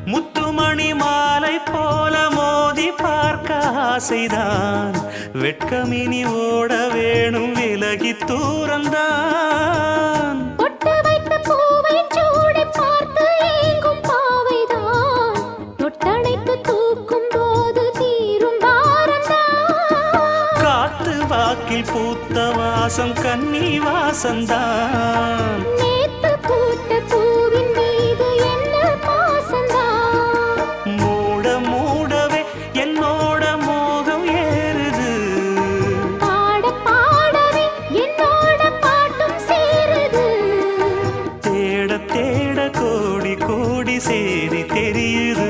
முத்துமணி மாலை போல மோதி பார்க்க ஆசைதான். வெட்கமினி ஓட வேணும் விலகி தூரந்தான். பொட்டு வைத்த பூவை சூடி பார்த்து ஏங்கும் பாவைதான். தொட்டணைத்து தூக்கும் போது தீரும் பாரந்தான். காத்து வாக்கில் பூத்த வாசம் கன்னி வாசந்தான். நேத்து பூத்த பூவின் மீது என்ன பாசந்தான். மூட மூடவே என்னோட மோகம் ஏறுது. பாட பாடவே என்னோட பாட்டும் சேருது. தேட தேட கோடி கோடி சேரி தெரியுது.